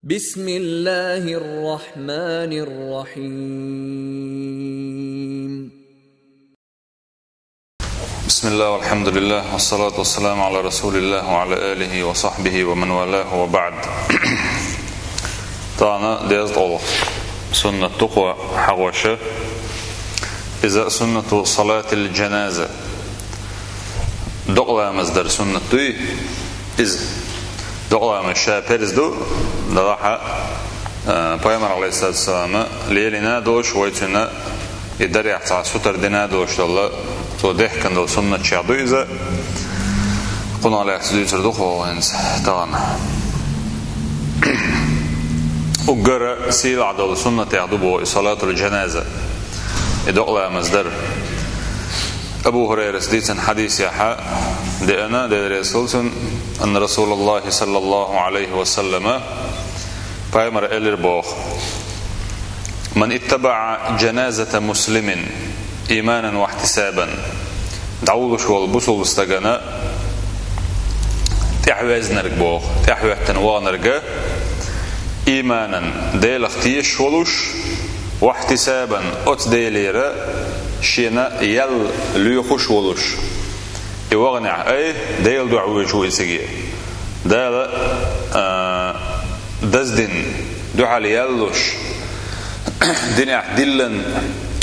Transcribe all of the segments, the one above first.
بسم الله الرحمن الرحيم. بسم الله والحمد لله والصلاة والسلام على رسول الله وعلى آله وصحبه ومن والاه وبعد. طعنا ديزد الله سنة تقوى حوشة إذا سنة صلاة الجنازة دقلا مصدر سنة دوي إذا دقلا مشا بيرزدو دراحة پیغمبر علیه السلام ليلنا دوش ويتنا يدري على ستر دنا دوش الله تو دهكن دو سنة شعدو إذا قلنا على سدوي تردوخ وينز طبعا وقرأ سيل عدو سنة يعدو صلاة الجنازة يدقلا مصدر أبو هريرة سديتن حديث يحا دينا دي رسولتن أن رسول الله صلى الله عليه وسلم پیغمبر الر بوخ من اتبع جنازة مسلم إيمانا واحتسابا دعوض شوال بوصل بستغانا تحويز نرق بوخ تحويز تنوى نرق إيمانا ديل اختيش شولوش واحتسابا ات ديليرا شينا يل ليخوش ولوش يوغنع اي ديل دعوه شو يسيجي ديل دزدن دعا ليلوش دنيا دلن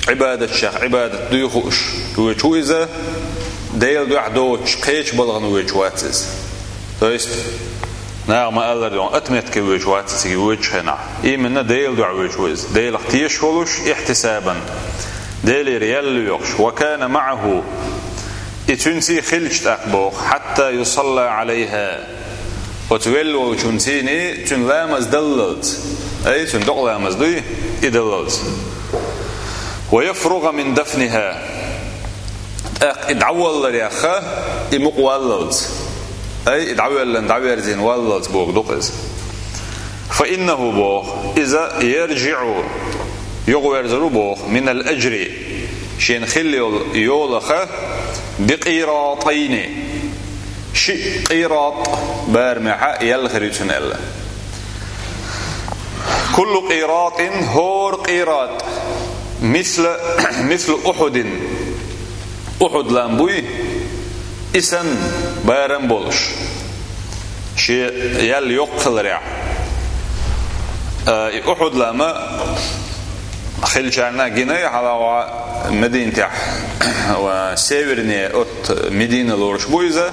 عبادة شيخ عبادة ديخوش وشو إذا ديل دعا دوش قيش بلغن وشواتس تويست نعم الله دون أتمت كوشواتس وشهنا إيمنا ديل دعا وشوز ديل اختيش ولوش احتسابا ديل ريال يوش وكان معه اتنسي خلشت أقبوخ حتى يصلى عليها وتولوا وتنسيني تنلامز دللت أي تندقلامز دي إدللت ويفرغ من دفنها ادعوال لرياخة إمقواللت أي ادعوال زين واللت بوغ دقز فإنه بوغ إذا يرجع يغوير بوغ من الأجر شين خلي يولخه بقيراطين شي قيراط بارمحة يلخريتون ألا كل قيراط هور قيراط مثل أحد لامبوي إسن بارم بولش شي يل يقل رع أحد لما خلشانا جناي على مدينة وسيورني أت مدينة لورش بويزة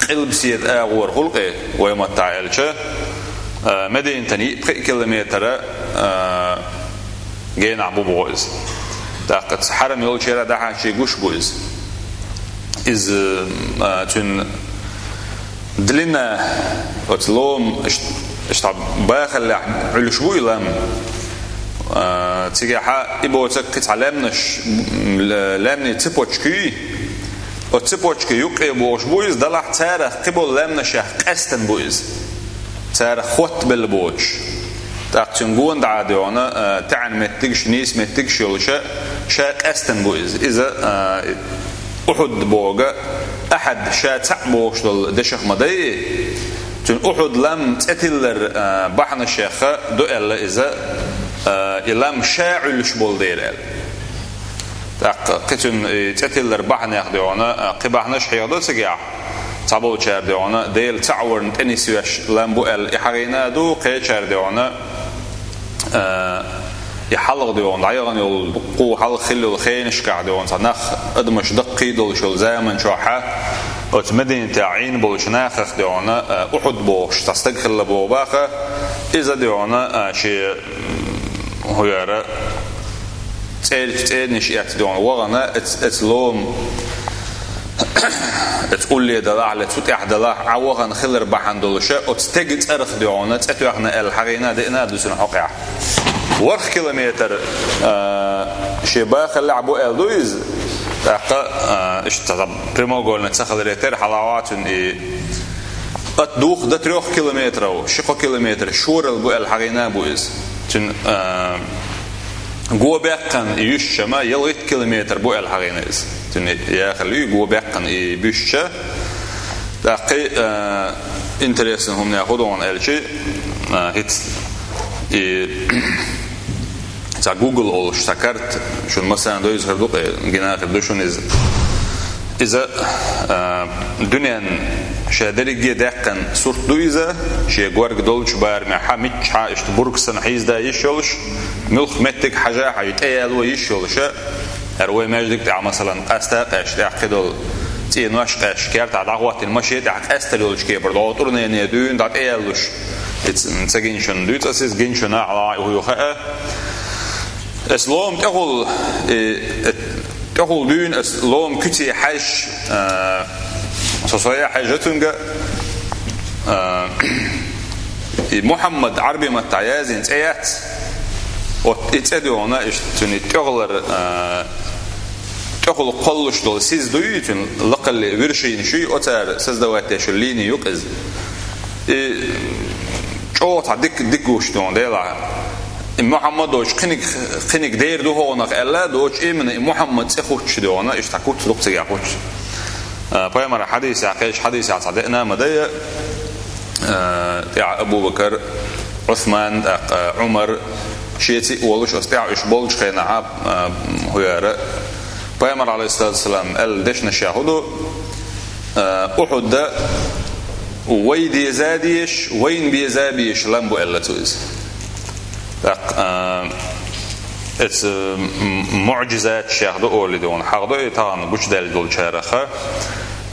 قلب سيد أغور خلقه ويمتع إلشة مدينة تاني 3 كيلومتر جينا عبو بويز داقت حرم يقول شيرا داحا شي قوش بويز إز تون دلنا وتلوم اشتعب باخل علش بوي لام تيجيها إبوتك لامني تبوتشكي وتبوتشكي يقي بوش بويز دلح تارخ قبل لامنا شاه قستن بويز تارخ خوت بالبوش تاقتنقون دعاديونا تعن متقش نيس متقش يولشا شاه قستن بويز إذا أحد بوغا أحد شاه تعبوش دشخ مدي تن أحد لم تتلر بحنا الشيخة دو إلا إذا إلام شاعل شبول ديرال قتن تتلر بحنا يخدعونا قبحناش حيادو سجع تعبول شار دعونا ديل تعور نتنسيوش لامبو ال إحرينا دو قي شار دعونا يحلق دعونا عيغن يلقو حلق خلو الخينش كع دعونا نخ أدمش دقي دول شو زامن شوحة وتمدين تعين بولش ناخخ دعونا أحد بوش تستقخل بوباخة إذا دعونا شي هو يرى تسأل نشيئات دون وغنا اتلوم تقول لي دلاع لتفتح دلاع عوغن خلر بحن دولشة وتستجد أرخ دعونا تأتوغنا الحقينا دينا دوسن حقيا ورخ كيلومتر شباخ اللعبو الدويز تاقا اشتغل بريمو قولنا تسخل ريتر حلاوات اتدوخ ده 3 كيلومتر او شقو كيلومتر شور الحقينا بويز تن جوا بيقن يش ما يلغيت كيلومتر بو الحقينيز تن يا خلي جوا بيقن يبش دقي انتريسن هم ياخذون الشيء هيت تا جوجل أول اشتكرت شو مثلا دويز هردوق جناح بدوشون إذا دنيا شادري جداقن صورت دويزة شيء جوارج دولش بار مع حميد حاش تبورك سنة حيز دا يشولش ملخ متك حاجة حيتأيل ويشولش أروي ماجدك تاع مثلا قاستاقش تاع كدول تينواش قاش كارت على عقوات المشي تاع قاستلولش كيبر دوتورنا يدون تاع أيلش تسجينشون دوت أسيس جينشون على هو خاء إسلام تقول دون إسلام كتي حاج صصايا حاجتونجا محمد عربي متعيازين تأيات وإتأدونا إشتوني تقول قلش دول سيز دويتون لقل ورشين شيء أتار سزدوات يشليني يقز أوت ديك وشتون ديلا محمد دوش خنك دير دو هونك ألا دوش من محمد سخوش دونا إشتكوت لقط ياخوش بيامر حديث عقيش حديث عصدقنا مدية تاع أبو بكر عثمان عمر شيتي ولش أستطيع إشبولش خينا عاب هيارة بيامر عليه الصلاة والسلام قال دشنا شاهدو أحد ده ويدي زاديش وين بيزابيش لامبو إلا تويز it's معجزات شاهدو أولي دون حقدو إيطان بوش دال دول شارخة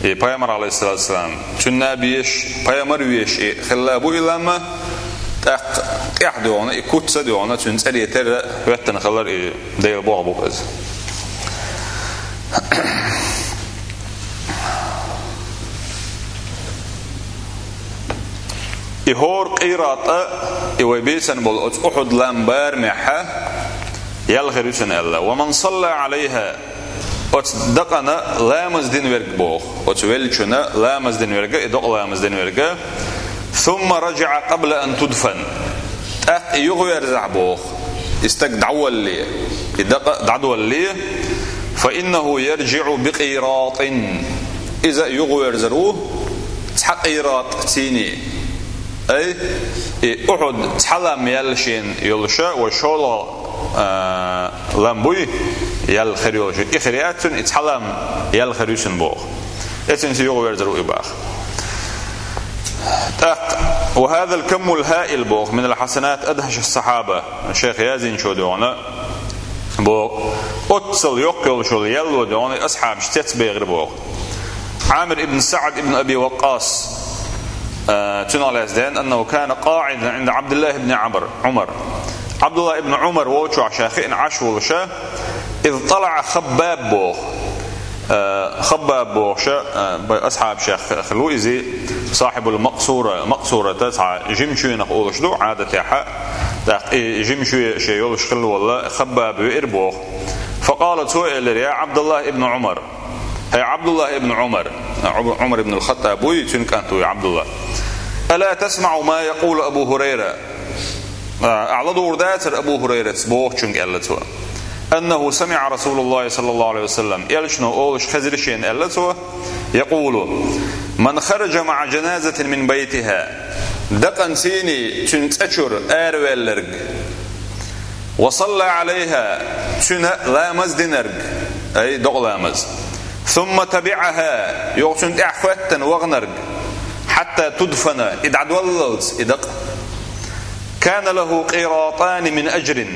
بيامر عليه الصلاة والسلام تنا بيش بيامر بيش خلابو إلاما تحدونا إكوتسا دونا تنسالي ترى وقتنا خلال ديل بوغبو بز يهور قيراطة يوبيسن بول أحد لامبار معها يلغرسن الله ومن صلى عليها أتصدقنا لامز دين ورق بوخ أتولشنا لامز دين ورق إدق لامز دين ورق ثم رجع قبل أن تدفن يغير زعبوخ استقدعوا اللي إدق دعوا اللي فإنه يرجع بقيراط إذا يغير زروه تحق قيراط تيني أي أحد تحلم يلشين يلشا وشولا لامبوي يلخريوش إخرياتن تحلم يلخريوشن بوخ إتن سيغو يرزرو إباخ وهذا الكم الهائل بوخ من الحسنات أدهش الصحابة الشيخ يازين شو دونا بوخ أتصل يقل شو يلو دونا أصحاب شتت بيغر بوخ عامر ابن سعد ابن أبي وقاص تنال يزدان أنه كان قاعدا عند عبد الله بن عمر عبد الله بن عمر ووشع شاخين عشو وشا إذ طلع خباب بوخ خباب بوخ أصحاب شيخ خلوئزي صاحب المقصورة تسعى جمشوي نقول شدو عادة حق جمشوي شيولش خلو والله خباب وإربوخ فقالت سؤال يا عبد الله بن عمر هي عبد الله بن عمر بن الخطاب ويتنك أنتو يا عبد الله ألا تسمع ما يقول أبو هريرة أعلى دور داتر أبو هريرة بوخشنك ألتوا أنه سمع رسول الله صلى الله عليه وسلم يلشنو أولش خزرشين ألتوا يقول من خرج مع جنازة من بيتها دقن سيني تنتشر آرويلرق وصلى عليها تنا لامز دينرق أي دق لامز ثم تبعها يوصل إحفاتا وغنرق حتى تدفن إدعد واللز إدق كان له قيراطان من أجر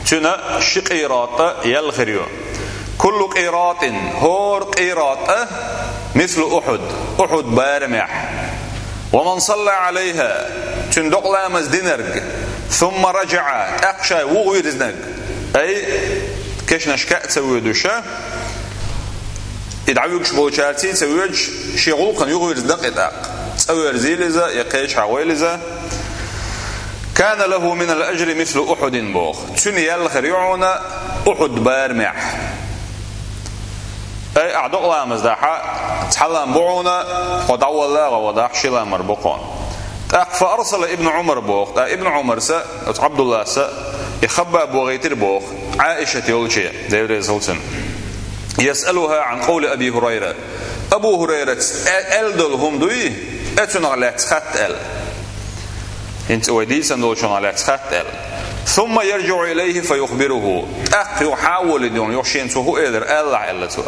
تنا شقيراط يلخريو كل قيراط هور قيراط مثل أحد بارمح ومن صلى عليها تندق لامز دينرق ثم رجع أقشى وغيرزنق أي كيش نشكأ تسوي دوشا يدعوكش بوشارتي تسويج شغل كان يغير دقيقة تسوي رزيلزة يقيش عويلزة كان له من الأجر مثل أحد بوخ تني الخريعون أحد بارمح أي أعدق الله مزدحة تحلم بعونا ودعو الله وداح شلا مربقون فأرسل ابن عمر بوخ ابن عمر عبد الله يخبأ بوغيتر بوخ عائشة يولشي دير زوتن يسألها عن قول أبي هريرة أبو هريرة ألدلهم دوي أتنا على تخت انت ويديسن دولشون على تخاتل ثم يرجع إليه فيخبره يحاول دون يوشين سوه إذر ألا إلا سوى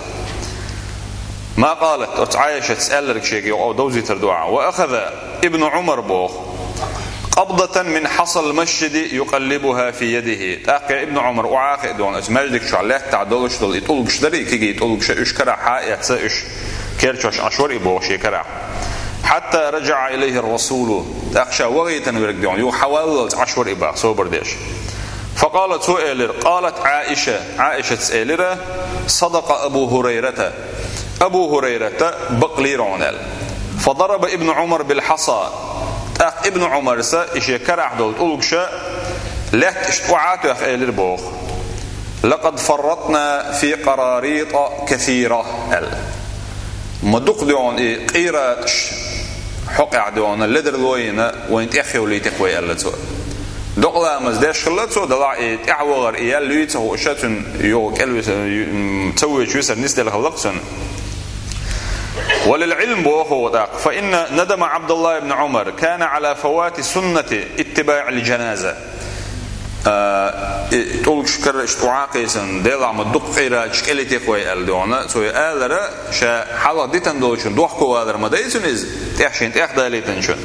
ما قالت عائشة تسألك شيء أو دوزي تردوعا وأخذ ابن عمر بوخ قبضة من حصى المسجد يقلبها في يده تاقي ابن عمر وعاقد دون مجدك شو عليه تعدلش دول يطلقش دري كي يطلقش إيش كرا حائط إيش كيرتش أشور إبوه شيء كرا حتى رجع إليه الرسول أخشى وغيتا ويركدون يحاول أشور إباق صوبر ديش فقالت سؤال قالت عائشة سئلرة صدق أبو هريرة بقلير عنال فضرب ابن عمر بالحصى ابن عمر إشي كرح دول ألقشة لك اشتوعاتو أخيلر بوخ لقد فرطنا في قراريط كثيرة مدق دون قيراتش حقع دون اللدر لوينة وين تأخيو لي تقوي ألتو دقلا مزداش خلتو دلع تعوغر إيال ليته أشتن يوك تسوي شويسر نسدل خلقسن وللعلم بوخو فإن ندم عبد الله بن عمر كان على فوات سنة اتباع الجنازة تقول شكر اشتعاقيسن ديلا مدق قيرا شكالي تقوي ألدونا سوي آلرا شا حالا ديتن دولشن دوحكو آلر مدايسن إز تحشين تحداليتنشن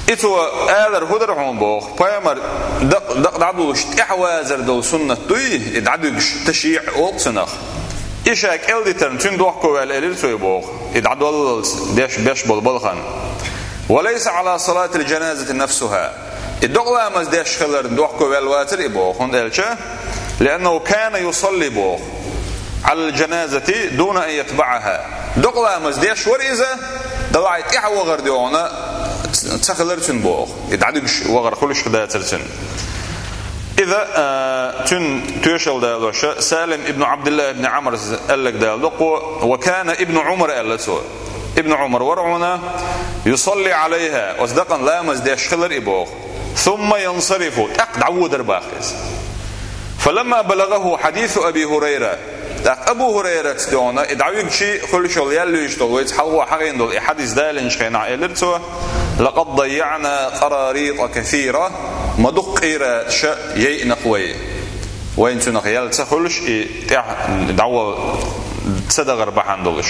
إتو آلر هدر عون بوخ بايمر دقدعدوش تحوازر دول سنة دوي ادعدوش تشيع اوقسنخ إشاك إلدتن تندوحكو الأليل سويبوخ إدعدول ديش بالبلخن وليس على صلاة الجنازة نفسها الدقلا مزداش خلر دوحكو الواتر إبوخ لأنه كان يصلي بوخ على الجنازة دون أن يتبعها دقلا مزداش ورئيزة دلعت إحوى غرديونا تخلرتن بوخ إدعدوش وغر خلوش خداترتن إذا تيشل دالوش سالم ابن عبد الله ابن عمر قال لك دالوق وكان ابن عمر قال سو ابن عمر ورعنا يصلي عليها وصدقا لا مزداش خلر إبوخ ثم ينصرف أقدعو درباخز فلما بلغه حديث أبي هريرة أبو هريرة تدونا إدعوك شيء كل شغل يلو يشتغل ويتحلوا حقين دول حديث دالن شخينا إلرتوا لقد ضيعنا قراريط كثيرة مدق قيرة شاء ينقوي وين تنقيال تخلش دعوة تصدق ربحان دولش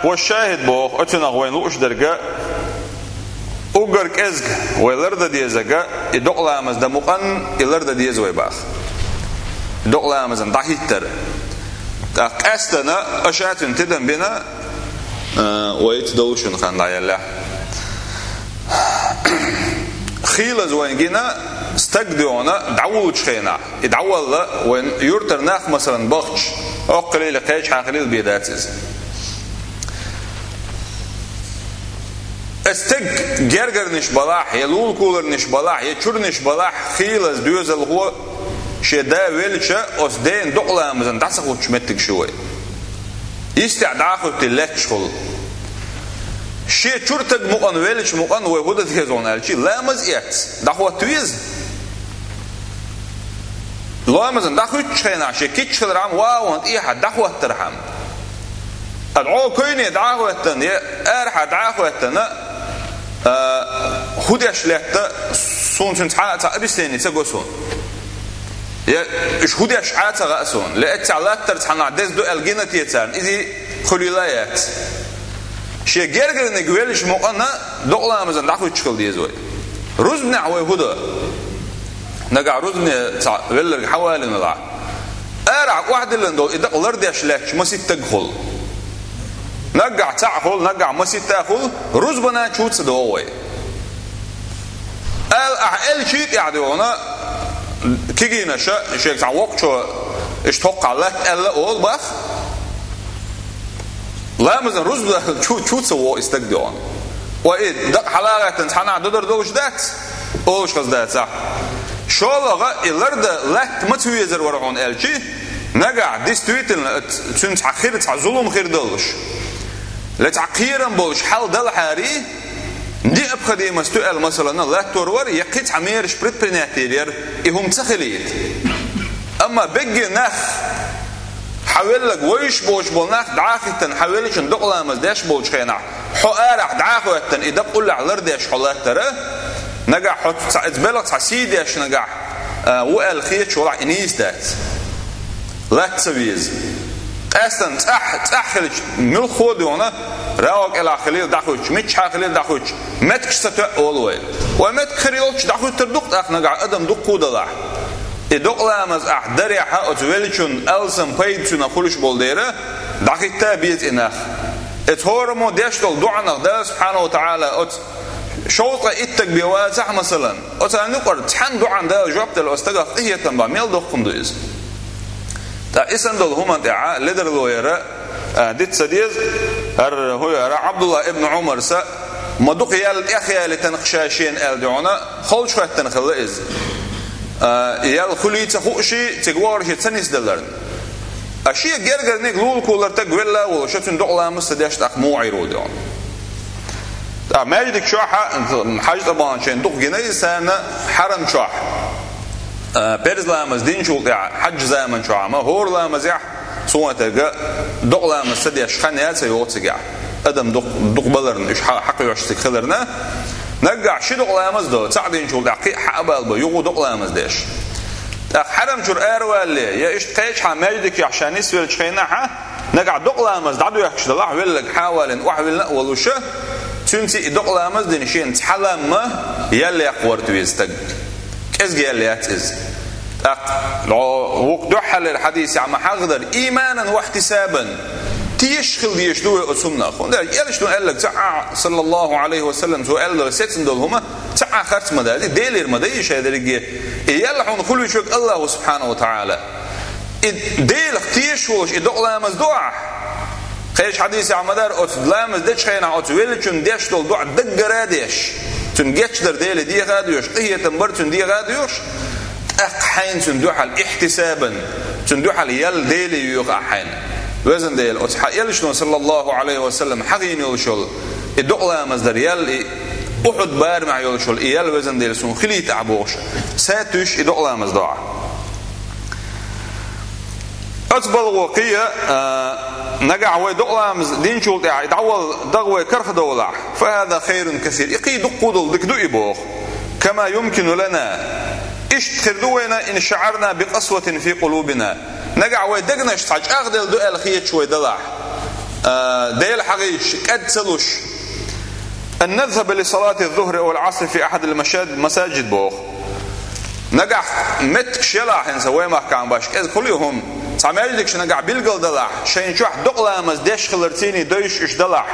والشاهد بوخ أتنقوين لوش درجة أوجرك إزج ويلرد ديزجا يدقلا مز دمقن يلرد ديز ويباخ دقلا مز ضحيتر أستنا أشعت تدم بنا ويتدوشن خان لا يلا خيل زوين جينا استقدونا دعوة شخينا يدعو الله وين يرتر ناخ مثلا بخش أو قليل قيش حقليل بيداتز استق جرجر نش بلاح يلول كولر نش بلاح يشور نش بلاح خيلز بيوزل هو شدا ويلشة أصدين دقلا مزن دعسق وشمتك شوي يستعداخو تلاتشخل شيء شرتك مقن ويلش مقن ويهودة تهزون الشي لا مزيات دعوة تويز لا مزن دعوة تشخينا شيء كيتش خلرام واو إيحا دعوة ترحم العو كويني دعوة تن أرحا دعوة تن هودش لحتى سون سنتحاء أبستيني تقوسون إيش هودش عاتا غأسون لأتعلات ترتحنا ديز دو ألقينا تيتان إذي خليلايات شيء جرجر نقولش مقنا دقلا مثلا دعوة تشكل ديزوي روز بنعوي هودا نقع روز بنع ولر حوالي نضع أرع واحد اللي ندول إذا قلر ديش لكش ما سيت تدخل نقع تعخل نقع ما سيت تأخل روز بنا شوت سدوي أعل شيء يعدونا كيجينا شيء تعوق شو إيش توقع لك ألا أول بخ لا مثلا رز شو تسووا استقدون وإيه دق حلاقة تنحنا دودر دوش دات أوش قصدات صح شو لغة الأرض لا متويزر ورعون ألشي نقع ديستويتن تنتع خير تع ظلم خير دلش لتعقيرا بولش حال دل حاري دي أبخدي مستوئل مثلا لا تورور يقيت عمير شبرت بناتيرير إهم تخليت أما بيجي نخ حاول لك ويش بوش بولناخ دعاخي تنحاولش ندقلا مزداش بوش خينع حوارع دعاقوتن إذا قل على ديش حلات ترى نجح حط إزبلق سعيديش نجح وقال خير شو راح إنيس دات لا تسويز أصلاً تأخلش مل خودونا راوك إلى خليل دخوش متش خليل دخوش متك ستأولوي ومتك خليلش دخوش تردق أخنا أدم دق وضلع إدق لامز دريحة أتوليشون ألسن بيدشون أخلش بولديره دقيقة بيت إنخ اتهورمو ديشتل دعنا ده سبحانه وتعالى شوطة إتك بيواسح مثلا نقر تحن دعان ده جوابت الأستغاث إيه تنبع ميل دقم دويز تا إسان دول هما دعاء لدر لويرا ديت سديز هو عبد الله ابن عمر سا مدوق يال إخيا لتنخشاشين الدعونا خلش خات تنخلئز يال خلي تخوشي تقوارشي تسنيس دلرن أشياء جرجر نيك لول كولر تقولا وشتن دعلا مستديش تأخموعي روديون ماجدك شاحة حاجة طبعا شين دق جنيه سنة حرم شاح بيرز لامز دين شو حج زمن شاح ما هور لامز يح سوى تجا دق لامز تديش خنيات سيوت سجع أدم دق بلرن إيش حق يعشتك خلرنا نرجع شي دق لامز ده سعدين شو دقيق حقبل بيجو دق لامز ديش حرم شر أروالي يا إيش تقيش حماجدك عشان يسوي شيناها نرجع دق لامز دعدو يحش الله ويلك حاول وحول ولوشه تنتي دق لامز دينشين تحلم ما يلي يقور تويزتك كيز يلي ياتز لو وقت حل الحديث عم حقدر إيمانا واحتسابا تيشخل ديشلوه أسمنا أخوان يلش قال لك تعا صلى الله عليه وسلم سؤال له ستن دول هما تعا خرط مدى ديلير مدى يش هذا رجيه يلحون كل يشوك الله سبحانه وتعالى ديل تيشوش دق لامز دعا خيش حديث عمدار أتلامز دش خينا أتولشون دش دول دع دقراديش تنجتش در ديل دي غاديوش قية تنبرتون دي غاديوش أقحين تندوح الاحتسابا تندوح اليال ديل يوقع حين وزن ديل يلشون صلى الله عليه وسلم حقين يلشول الدقلامز در يال أحد بار مع يلشول يال وزن ديل سون خليت عبوش ساتوش الدقلامز دعا أتبل وقية نجع ويدقلامز دين شول يدعول دغوي كرخ دولع فهذا خير كثير يقي دقودل دكدو يبوخ كما يمكن لنا اشتخردونا إن شعرنا بقسوة في قلوبنا نجع ويدقنش تحج أغدل دو الخيط شوي دلع ديل حقيش كدسلوش أن نذهب لصلاة الظهر أو العصر في أحد المساجد بوخ نجع متك شلح نسوي محكم باش كذا كل يوم تعمليدك شنجع بيلقل دلع شين شو دقلامز ديش خلرتيني دويش إش دلع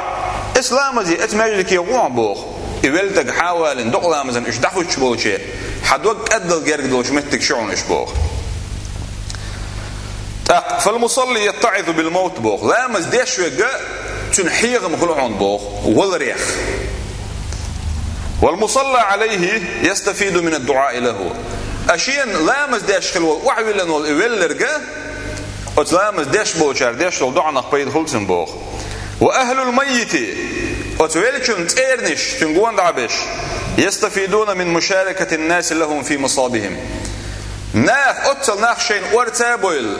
إسلامزي اتمجلك يوم بوخ يولتك حاول إن دقلامز إش دخوش بوشي حدوق أدل جرد لوش متك شعون إش بوخ فالمصلي يتعظ بالموت بوخ لامز ديش وجا تنحيغ مخلوعون بوخ والريخ والمصلى عليه يستفيد من الدعاء له أشين لامز ديش خلو وعويلن والإولرجا أتلامز ديش بوشار ديش دعاء نقبيد خلصن بوخ وأهل الميت أتويلشون تيرنش تنقوان دعبش يستفيدون من مشاركة الناس لهم في مصابهم ناخ أتل ناخ شين ورتابويل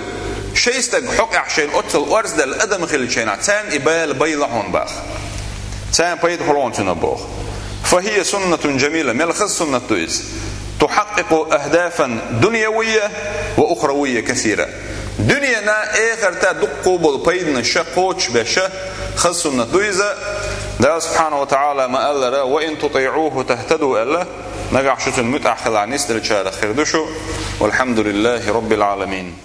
شيستق حق شين أتل ورزدل أدم خل شين تان إبال بيلحون باخ تان بيد حلون تنبوخ فهي سنة جميلة ملخص سنة تويز تحقق أهدافا دنيوية وأخروية كثيرة دنيانا آخر تدقوا بالبيدن الشقوش بشه خص سنة تويزة ده سبحانه وتعالى ما قال له وإن تطيعوه تهتدوا ألا نجع شتن متأخل عن نسل الشارع خيردشو والحمد لله رب العالمين.